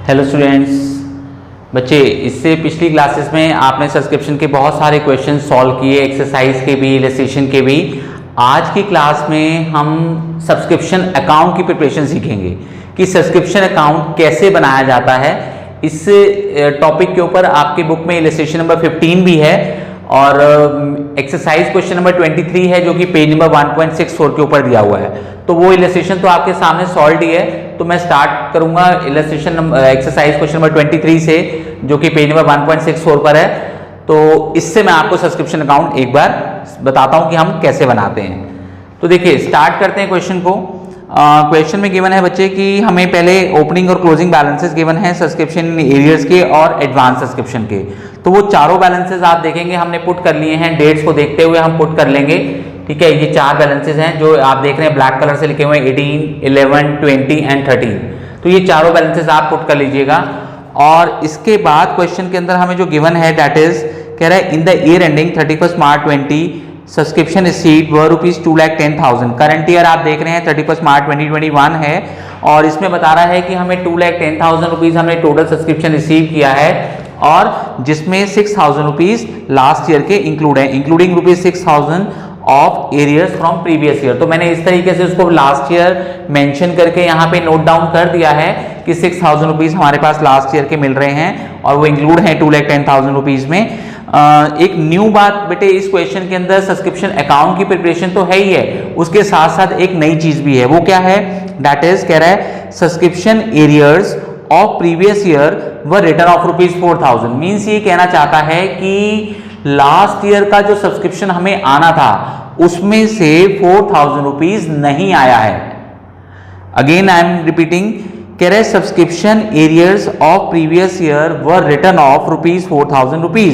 Hello students, बच्चे इससे पिछली क्लासेस में आपने सब्सक्रिप्शन के बहुत सारे क्वेश्चन सॉल्व किए, एक्सरसाइज के भी, इलस्ट्रेशन के भी। आज की क्लास में हम सब्सक्रिप्शन अकाउंट की प्रिपरेशन सीखेंगे कि सब्सक्रिप्शन अकाउंट कैसे बनाया जाता है। इस टॉपिक के ऊपर आपके बुक में इलस्ट्रेशन नंबर 15 भी है और एक्सरसाइज क्वेश्चन नंबर 23 है जो कि पेज नंबर 1.64 के ऊपर दिया हुआ है। तो वो इलस्ट्रेशन तो आपके सामने सॉल्व ही है। तो मैं स्टार्ट करूंगा illustration number exercise question number 23 से जो कि पेज नंबर 1.64 पर है। तो इससे मैं आपको सब्सक्रिप्शन अकाउंट एक बार बताता हूं कि हम कैसे बनाते हैं। तो देखिए स्टार्ट करते हैं क्वेश्चन को। क्वेश्चन में गिवन है बच्चे कि हमें पहले ओपनिंग और क्लोजिंग बैलेंसेस गिवन है सब्सक्रिप्शन एरियर्स के और एडवांस सब्सक्रिप्शन के। तो वो चारों बैलेंसेस आप देखेंगे हमने पुट कर लिए हैं, डेट्स को देखते हुए हम पुट कर लेंगे। ठीक है, ये चार बैलेंसेस हैं जो आप देख रहे हैं ब्लैक कलर से लिखे हुए हैं 18, 11, 20 एंड 13। तो ये चारों बैलेंसेस आप पुट कर लीजिएगा। और इसके बाद क्वेश्चन के अंदर हमें जो गिवन है दैट इज कह रहा है in the year ending 31 March 20 subscription received were ₹2,10,000। Current year आप देख रहे हैं 31 मार्च 2021 है और इसमें बता रहा है कि हमें ₹2,10,000 हमने टोटल सब्सक्रिप्शन रिसीव किया है और जिसमें ₹6,000 लास्ट ईयर के इंक्लूड है, including ₹6,000 of arrears from previous year. तो मैंने इस तरीके से उसको लास्ट ईयर मेंशन करके यहाँ पे नोट डाउन कर दिया है कि ₹6,000 हमारे पास लास्ट ईयर के मिल रहे हैं और वो इंक्लूड है ₹2,10,000 में। एक न्यू बात बेटे इस क्वेश्चन के अंदर सब्सक्रिप्शन अकाउंट की प्रिपरेशन तो है ही है, उसके साथ साथ एक नई चीज भी है। वो क्या है? दैट इज कह रहा है subscription arrears of previous year व रिटर्न ऑफ ₹4,000। मीन्स ये कहना चाहता है कि लास्ट ईयर का जो सब्सक्रिप्शन हमें आना था उसमें से ₹4,000 नहीं आया है। अगेन आई एम रिपीटिंग, कह रहे subscription arrears of previous year व रिटर्न ऑफ ₹4,000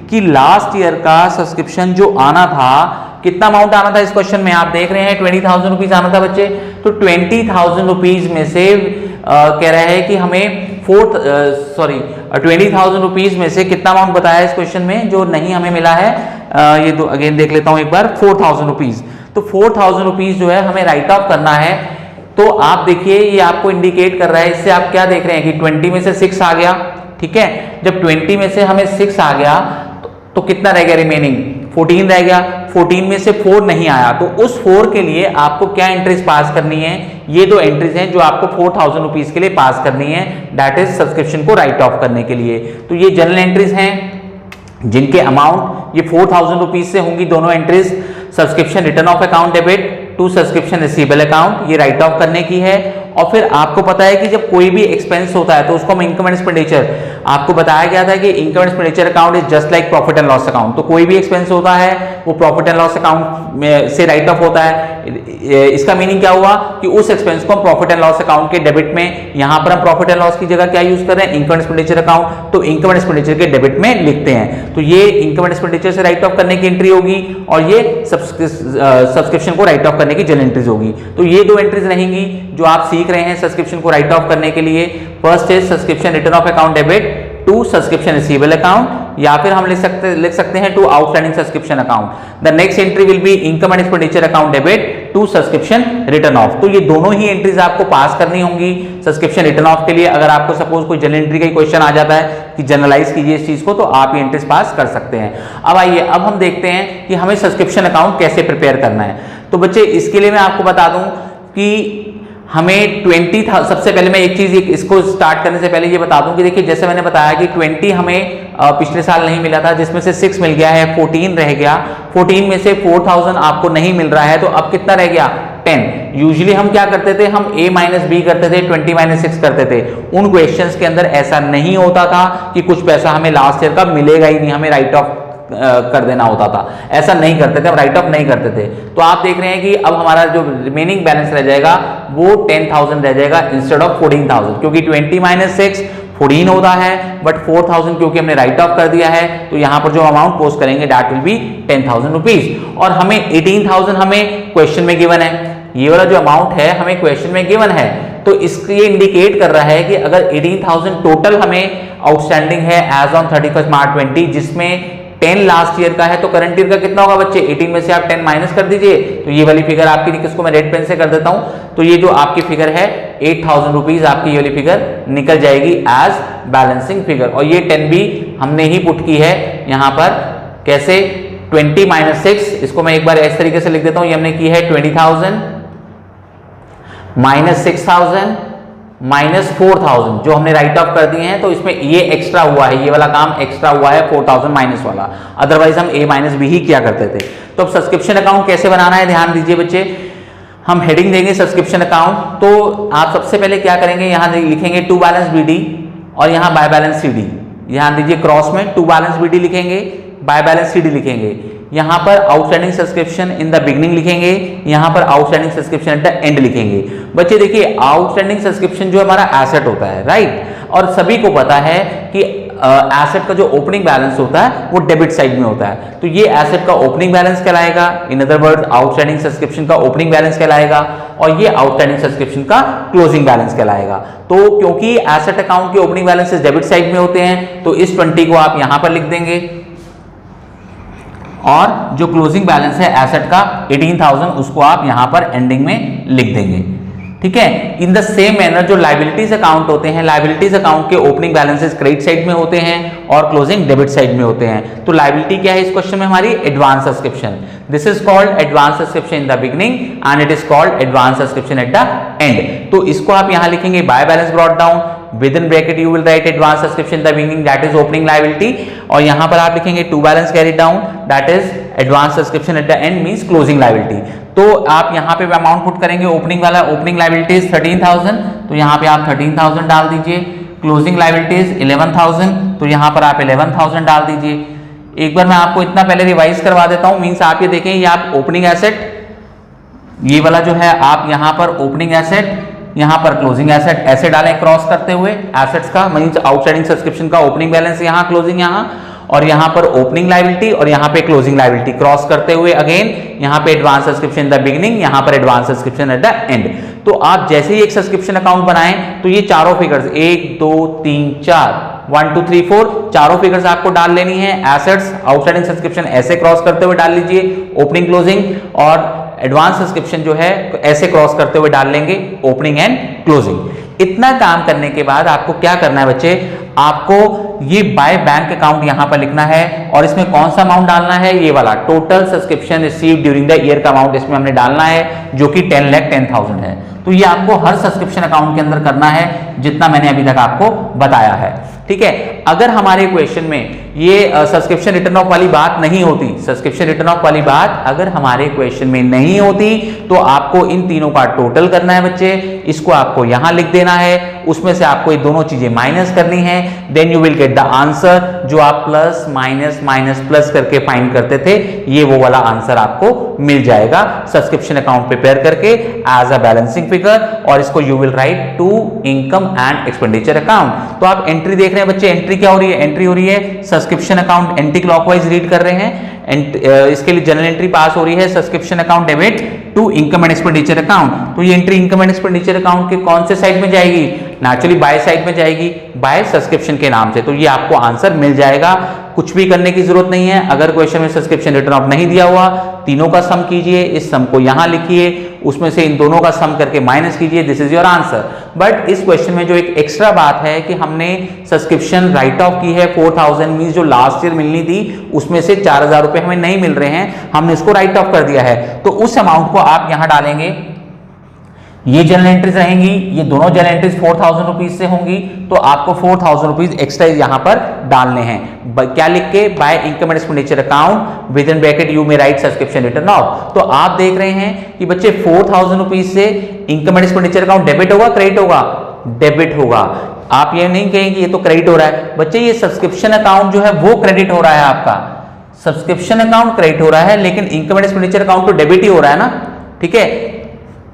कि लास्ट ईयर का सब्सक्रिप्शन जो आना था, कितना अमाउंट आना था इस क्वेश्चन में आप देख रहे हैं ₹20,000 आना था बच्चे। तो ₹20,000 में से कह रहा है कि हमें ₹20,000 में से कितना अमाउंट बताया इस क्वेश्चन में जो नहीं हमें मिला है। ये दो अगेन देख लेता हूं एक बार, ₹4,000। तो ₹4,000 जो है हमें राइट ऑफ करना है। तो आप देखिए ये आपको इंडिकेट कर रहा है, इससे आप क्या देख रहे हैं कि 20 में से 6 आ गया। ठीक है, जब 20 में से हमें 6 आ गया तो कितना रह गया रिमेनिंग? 14 रह गया। 14 में से 4 नहीं आया तो उस 4 के लिए आपको क्या एंट्रीज पास करनी है? ये दो एंट्रीज हैं जो आपको ₹4,000 के लिए पास करनी है, दैट इज सब्सक्रिप्शन को राइट ऑफ करने के लिए। तो ये जनरल एंट्रीज हैं जिनके अमाउंट ये ₹4,000 से होंगी दोनों entries. Subscription written off account debit to subscription receivable account, ये राइट ऑफ करने की है। और फिर आपको पता है कि जब कोई भी एक्सपेंस होता है तो उसको हम इनकम एंड एक्सपेंडिचर, आपको बताया गया था कि income and expenditure account is just like profit and loss account. तो कोई भी एक्सपेंस होता है वो प्रॉफिट एंड लॉस अकाउंट में से राइट ऑफ होता है। इसका मीनिंग क्या हुआ कि उस एक्सपेंस को हम प्रॉफिट एंड लॉस अकाउंट के डेबिट में, यहां पर हम प्रॉफिट एंड लॉस की जगह क्या यूज कर रहे हैं? Income and expenditure account. तो इनकम एंड एक्सपेंडिचर के डेबिट में लिखते हैं। तो ये इनकम एंड एक्सपेंडिचर से राइट ऑफ करने की एंट्री होगी और ये सब्सक्रिप्शन को राइट ऑफ करने की जनरल एंट्रीज होगी। तो ये दो एंट्रीज रहेंगी जो आप सीख रहे हैं सब्सक्रिप्शन को राइट ऑफ करने के लिए। First is subscription written off account debit to subscription receivable account, या फिर हम लिख सकते हैं to outstanding subscription account. The next entry will be income and expenditure account debit to subscription written off. तो ये दोनों ही एंट्रीज आपको पास करनी होंगी सब्सक्रिप्शन रिटर्न ऑफ के लिए। अगर आपको सपोज कोई जनरल एंट्री का क्वेश्चन आ जाता है कि जनरलाइज कीजिए इस चीज को, तो आप ये एंट्रीज पास कर सकते हैं। अब आइए अब हम देखते हैं कि हमें सब्सक्रिप्शन अकाउंट कैसे प्रिपेयर करना है। तो बच्चे इसके लिए मैं आपको बता दूं कि हमें 20,000, सबसे पहले मैं एक चीज इसको स्टार्ट करने से पहले ये बता दूं कि देखिए जैसे मैंने बताया कि 20 हमें पिछले साल नहीं मिला था, जिसमें से 6 मिल गया है, 14 रह गया। 14 में से 4,000 आपको नहीं मिल रहा है तो अब कितना रह गया? 10। यूजुअली हम क्या करते थे? हम A-B करते थे, 20-6 करते थे। उन क्वेश्चंस के अंदर ऐसा नहीं होता था कि कुछ पैसा हमें लास्ट ईयर का मिलेगा ही नहीं, हमें राइट ऑफ कर देना होता था। ऐसा नहीं करते थे, हम राइट ऑफ नहीं करते थे। तो आप देख रहे हैं कि अब हमारा जो रिमेनिंग बैलेंस रह जाएगा वो 10,000 रह जाएगा इंस्टेड ऑफ 14,000, क्योंकि 20-6 14 होता है बट 4,000 क्योंकि हमने राइट ऑफ कर दिया है तो यहां पर जो अमाउंट पोस्ट करेंगे दैट विल बी ₹10,000। और हमें 18,000 हमें क्वेश्चन में गिवन है, ये वाला जो अमाउंट है हमें क्वेश्चन में गिवन है। तो इसको ये इंडिकेट कर रहा है कि अगर 18,000 टोटल हमें आउटस्टैंडिंग है एज ऑन 31 मार्च 20, जिसमें 10 लास्ट ईयर का है तो करंट ईयर का कितना होगा बच्चे, 18 में से आप 10 माइनस कर दीजिए तो ये वाली फिगर आपकी, किसको मैं रेड पेन से कर देता हूं, तो ये जो आपकी फिगर है 8000 रुपीज आपकी ये वाली फिगर निकल जाएगी एज बैलेंसिंग फिगर। और ये 10 भी हमने ही पुट की है यहाँ पर, कैसे, 20 माइनस 6, इसको मैं एक बार इस तरीके से लिख देता हूं, ये हमने की है 20,000 माइनस 6,000 माइनस 4,000 जो हमने राइट ऑफ कर दिए हैं, तो इसमें ये एक्स्ट्रा हुआ है, ये वाला काम एक्स्ट्रा हुआ है 4,000 माइनस वाला, अदरवाइज हम ए माइनस बी ही किया करते थे। तो अब सब्सक्रिप्शन अकाउंट कैसे बनाना है, ध्यान दीजिए बच्चे, हम हेडिंग देंगे सब्सक्रिप्शन अकाउंट। तो आप सबसे पहले क्या करेंगे, यहां लिखेंगे टू बैलेंस बीडी और यहां बाय बैलेंस सीडी, ध्यान दीजिए क्रॉस में टू बैलेंस बीडी लिखेंगे, बाय बैलेंस सीडी लिखेंगे, यहां पर outstanding subscription in the beginning लिखेंगे, यहां पर outstanding subscription at the and लिखेंगे। बच्चे देखिए आउटस्टैंडिंग सब्सक्रिप्शन जो हमारा एसेट होता है, राइट, और सभी को पता है कि एसेट का जो ओपनिंग बैलेंस होता है वो डेबिट साइड में होता है, तो ये एसेट का ओपनिंग बैलेंस कहलाएगा, in other words outstanding subscription का ओपनिंग बैलेंस कहलाएगा, और ये आउटस्टैंडिंग सब्सक्रिप्शन का क्लोजिंग बैलेंस कहलाएगा। तो क्योंकि एसेट अकाउंट के ओपनिंग बैलेंसेस डेबिट साइड में होते हैं, तो इस 20 को आप यहां पर लिख देंगे, और जो क्लोजिंग बैलेंस है एसेट का 18,000 उसको आप यहां पर एंडिंग में लिख देंगे, ठीक है। इन द सेम मैनर जो लायबिलिटीज अकाउंट होते हैं, लायबिलिटीज अकाउंट के ओपनिंग बैलेंसेस क्रेडिट साइड में होते हैं और क्लोजिंग डेबिट साइड में होते हैं। तो लायबिलिटी क्या है इस क्वेश्चन में हमारी, advance subscription, this is called advance subscription in the beginning and it is called advance subscription at the end. तो इसको आप यहां लिखेंगे by balance brought down, with in bracket you will write advance subscription in the beginning that is opening liability, और यहां पर आप लिखेंगे to balance carry down that is advance subscription at the end means closing liability. तो आप यहां पे amount put करेंगे, ओपनिंग वाला, ओपनिंग लायबिलिटीज 13,000 तो यहां पे आप 13,000 डाल दीजिए, क्लोजिंग लायबिलिटीज 11,000 तो यहां पर आप 11,000 डाल दीजिए। एक बार मैं आपको इतना पहले रिवाइज करवा देता हूं, मींस आप ये देखें, ये आप ओपनिंग एसेट, ये वाला जो है आप यहां पर ओपनिंग एसेट, यहां पर क्लोजिंग एसेट ऐसे डालें क्रॉस करते हुए, एसेट्स का मींस आउटस्टैंडिंग सब्सक्रिप्शन का ओपनिंग बैलेंस यहां, क्लोजिंग यहां, और यहां पर ओपनिंग लायबिलिटी और यहां पे क्लोजिंग लायबिलिटी क्रॉस करते हुए अगेन यहां पे advance subscription in the beginning, यहां पर advance subscription at the end. तो आप जैसे ही एक सब्सक्रिप्शन अकाउंट बनाएं तो ये चारों फिगर्स 1 2 3 4 1 2 3 4 चारों फिगर्स आपको डाल लेनी है, एसेट्स आउटस्टैंडिंग सब्सक्रिप्शन ऐसे क्रॉस करते हुए डाल लीजिए, ओपनिंग क्लोजिंग, और एडवांस सब्सक्रिप्शन जो है ऐसे क्रॉस करते हुए डाल लेंगे, ओपनिंग एंड क्लोजिंग। इतना काम करने के बाद आपको क्या करना है बच्चे, आपको ये बाय बैंक अकाउंट यहां पर लिखना है, और इसमें कौन सा अमाउंट डालना है, ये वाला total subscription received during the year का अमाउंट इसमें हमने डालना है, जो कि 10,10,000 है। तो ये आपको हर सब्सक्रिप्शन अकाउंट के अंदर करना है, जितना मैंने अभी तक आपको बताया है, ठीक है। अगर हमारे क्वेश्चन में ये सब्सक्रिप्शन रिटर्न ऑफ वाली बात नहीं होती, सब्सक्रिप्शन रिटर्न ऑफ वाली बात अगर हमारे क्वेश्चन में नहीं होती, तो आपको इन तीनों का टोटल करना है बच्चे, इसको आपको यहां लिख देना है, उसमें से आपको ये दोनों चीजें माइनस करनी है, then you will get the answer जो आप प्लस माइनस माइनस प्लस करके फाइंड करते थे, ये वो वाला आंसर आपको मिल जाएगा सब्सक्रिप्शन अकाउंट प्रिपेयर करके एज अ बैलेंसिंग फिगर, और इसको you will write to income and expenditure account. तो आप एंट्री देख रहे हैं बच्चे, एंट्री क्या हो रही है, एंट्री हो रही है subscription account anti clockwise read कर रहे हैं, इसके लिए जनरल एंट्री पास हो रही है subscription account debit to income and expenditure account. तो ये entry income and expenditure account के कौन से साइड में जाएगी, नेचुरली बाय साइड में जाएगी, बाय सब्सक्रिप्शन के नाम से। तो ये आपको आंसर मिल जाएगा, कुछ भी करने की जरूरत नहीं है। अगर क्वेश्चन में सब्सक्रिप्शन रिटर्न ऑफ नहीं दिया हुआ, तीनों का सम कीजिए, इस सम को यहां लिखिए, उसमें से इन दोनों का सम करके माइनस कीजिए, this is your answer. But इस क्वेश्चन में जो एक एक्स्ट्रा बात है कि हमने सब्सक्रिप्शन राइट ऑफ की है 4,000 मींस जो लास्ट ईयर मिलनी थी उसमें से 4,000 रुपए हमें नहीं मिल रहे हैं, हमने इसको राइट ऑफ कर दिया है। तो उस अमाउंट को आप यहां डालेंगे, ये जनरल एंट्रीज रहेंगी, ये दोनों जनरल एंट्रीज 4,000 रुपीज से होंगी, तो आपको 4,000 रुपीज एक्स्ट्रा यहां पर डालने हैं। क्या लिख के, by income and expenditure account with in bracket you में राइट सब्सक्रिप्शन रिटर्न ऑफ। तो आप देख रहे हैं कि बच्चे 4,000 रुपीज से income and expenditure account debit होगा क्रेडिट होगा, डेबिट होगा। आप ये नहीं कहेंगे ये तो क्रेडिट हो रहा है, बच्चे ये सब्सक्रिप्शन अकाउंट जो है वो क्रेडिट हो रहा है, आपका सब्सक्रिप्शन अकाउंट क्रेडिट हो रहा है, लेकिन इनकम एंड एक्सपेंडिचर अकाउंट तो डेबिट ही हो रहा है ना, ठीक है।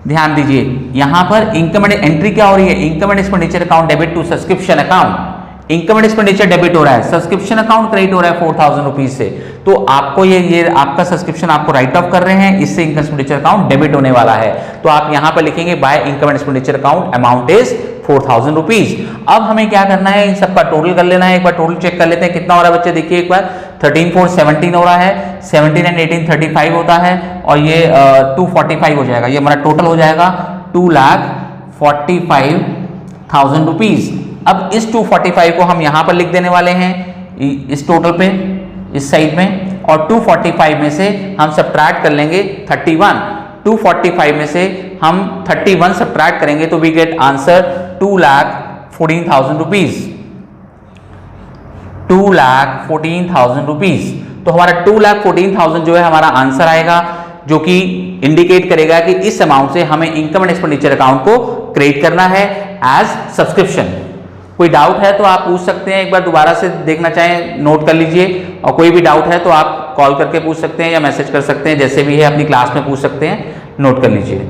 ध्यान दीजिए यहां पर इनकम एंड एंट्री क्या हो रही है, income and expenditure account debit to subscription account, income and expenditure debit हो रहा है, सब्सक्रिप्शन अकाउंट क्रेडिट हो रहा है 4,000 रुपीज से। तो आपको ये आपका सब्सक्रिप्शन आपको राइट ऑफ कर रहे हैं, इससे इनकम एक्सपेंडिचर अकाउंट डेबिट होने वाला है। तो आप यहां पर लिखेंगे by income and expenditure account amount is 4,000 rupees. अब हमें क्या करना है, इन सबका टोटल कर लेना है। एक बार टोटल चेक कर लेते हैं कितना हो रहा है बच्चे, देखिए एक बार 13 4 17 हो रहा है, 17 एंड 18 35 होता है, और ये 245 हो जाएगा। ये हमारा टोटल हो जाएगा 2,45,000 रुपीज। अब इस 245 को हम यहाँ पर लिख देने वाले हैं इस टोटल पे, इस साइड में, और 245 में से हम सब्ट्रैक्ट कर लेंगे 31। 245 में से हम 31 सब्ट्रैक्ट करेंगे तो we get answer 2,14,000 rupees. 2,14,000 rupees. तो हमारा 2,14,000 जो है हमारा आंसर आएगा, जो कि इंडिकेट करेगा कि इस अमाउंट से हमें इनकम एंड एक्सपेंडिचर अकाउंट को क्रिएट करना है एज सब्सक्रिप्शन। कोई डाउट है तो आप पूछ सकते हैं, एक बार दोबारा से देखना चाहें नोट कर लीजिए, और कोई भी डाउट है तो आप कॉल करके पूछ सकते हैं या मैसेज कर सकते हैं, जैसे भी है अपनी क्लास में पूछ सकते हैं, नोट कर लीजिए।